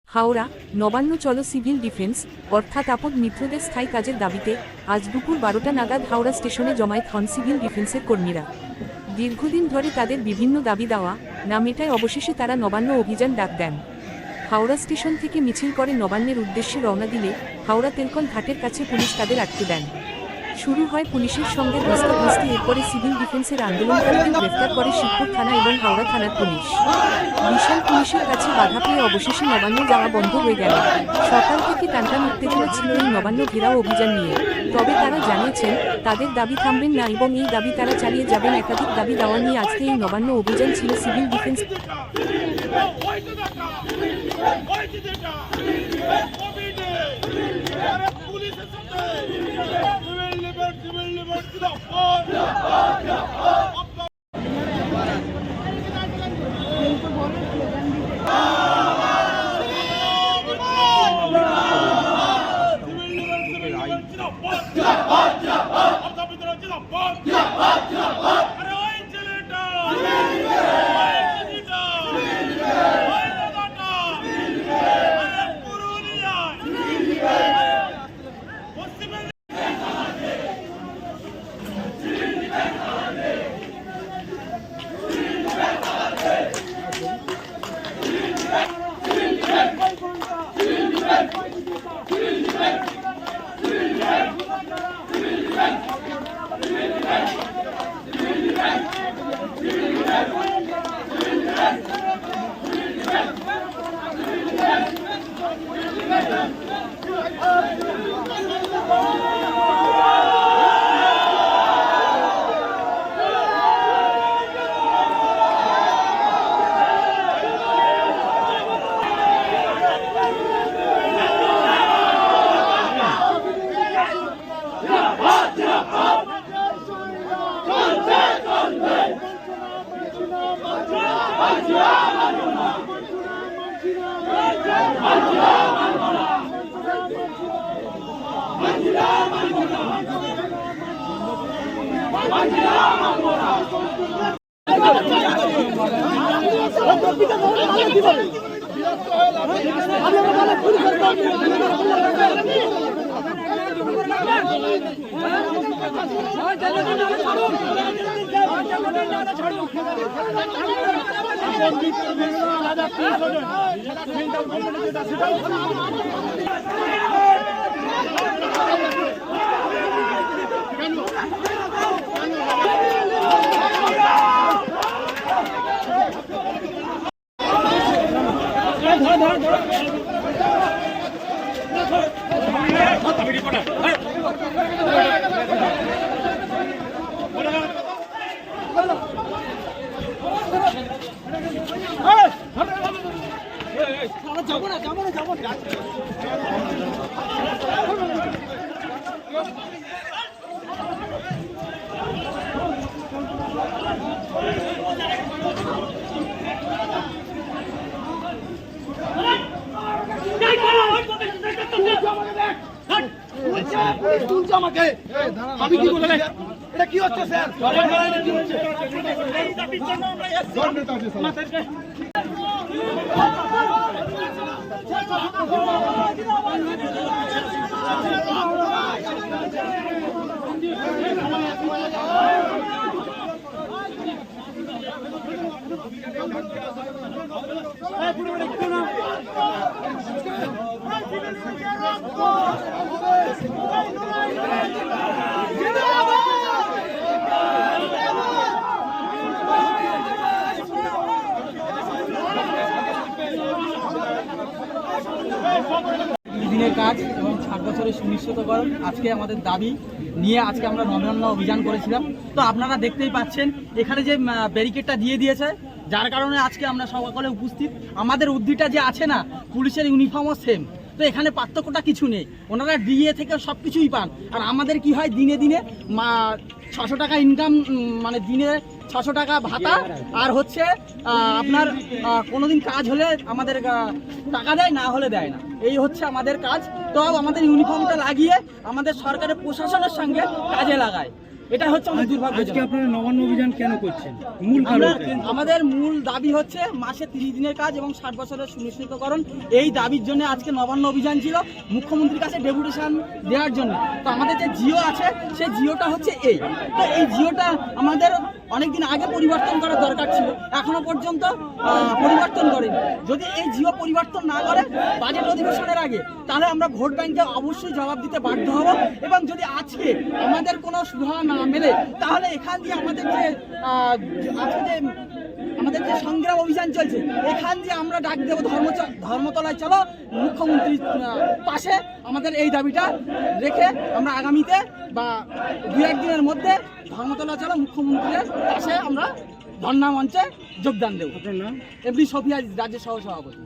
হাওড়া নবান্ন চলো civil defence অর্থাৎ আপদ মিত্রদের স্থায়ী কাজের দাবিতে আজ দুপুর 12টা নাগাদ হাওড়া স্টেশনে জমায়েত হন সিভিল ডিফেন্সের কর্মীরা। দীর্ঘদিন ধরে তাদের বিভিন্ন দাবি দেওয়া না মেটায় অবশেষে তারা নবান্ন অভিযান ডাক দেন। হাওড়া স্টেশন থেকে মিছিল করে নবান্নের উদ্দেশ্যে রওনা দিলে হাওড়া তেলকল ঘাটের কাছে পুলিশ তাদের আটকে দেন। শুরু হয় পুলিশের সঙ্গে ধস্তাধস্তি। এরপরে সিভিল ডিফেন্সের আন্দোলনকারীদের গ্রেফতার করে শিবপুর থানা এবং হাওড়া থানার পুলিশ। বিশাল পুলিশের কাছে বাধা পেয়ে অবশেষে নবান্ন যাওয়া বন্ধ হয়ে গেল। সকাল থেকে টানটান উত্তেজনা ছিল এই নবান্ন ঘেরাও অভিযান নিয়ে। তবে তারা জানিয়েছেন তাদের দাবি থামবেন না এবং এই দাবি তারা চালিয়ে যাবেন। একাধিক দাবি দেওয়া নিয়ে আজকে এই নবান্ন অভিযান ছিল সিভিল ডিফেন্স। আমি কি বলে এটা কি হচ্ছে স্যার? দিনের কাজ এবং 60 বছরের সুনিশ্চিতকরণ আজকে আমাদের দাবি নিয়ে আজকে আমরা নবান্ন অভিযান করেছিলাম। তো আপনারা দেখতেই পাচ্ছেন এখানে যে ব্যারিকেডটা দিয়ে দিয়েছে, যার কারণে আজকে আমরা সকলে উপস্থিত। আমাদের উদ্দিটা যে আছে না, পুলিশের ইউনিফর্মও সেম, তো এখানে পার্থক্যটা কিছু নেই। ওনারা ডিএ থেকে সব কিছুই পান, আর আমাদের কি হয় দিনে দিনে 600 টাকা ইনকাম, মানে দিনে 600 টাকা ভাতা, আর হচ্ছে আপনার কোনোদিন কাজ হলে আমাদের টাকা দেয়, না হলে দেয় না। এই হচ্ছে আমাদের কাজ। তো আমাদের ইউনিফর্মটা লাগিয়ে আমাদের সরকারের প্রশাসনের সঙ্গে কাজে লাগায়। এটা হচ্ছে আমাদের দুর্ভাগ্য। আজকে আপনারা নবান্ন অভিযান কেন করছেন? মূল আমাদের মূল দাবি হচ্ছে মাসে 30 দিনের কাজ এবং 60 বছরের সুনিশ্চিতকরণ। এই দাবির জন্য আজকে নবান্ন অভিযান ছিল, মুখ্যমন্ত্রীর কাছে ডেপুটেশন দেওয়ার জন্য। তো আমাদের যে জিও আছে সেই জিওটা হচ্ছে এই, তো এই জিওটা আমাদের অনেকদিন আগে পরিবর্তন করার দরকার ছিল, এখনো পর্যন্ত পরিবর্তন করেনি। যদি এই জিও পরিবর্তন না করে বাজেট অধিবেশনের আগে, তাহলে আমরা ভোট ব্যাংকে অবশ্যই জবাব দিতে বাধ্য হব। এবং যদি আজকে আমাদের কোনো সুবিধা না মেলে, তাহলে এখান দিয়ে আমাদের যে আজকে যে আমাদের যে সংগ্রাম অভিযান চলছে, এখান দিয়ে আমরা ডাক দেবো ধর্মতলায় চলো, মুখ্যমন্ত্রীর পাশে আমাদের এই দাবিটা রেখে আমরা আগামীতে বা 2-1 দিনের মধ্যে ধর্মতলা চলো, মুখ্যমন্ত্রীর পাশে আমরা ধর্ণা মঞ্চে যোগদান দেবো। আপনার নাম? এমনি সফিয়া, রাজ্যের সহ সভাপতি।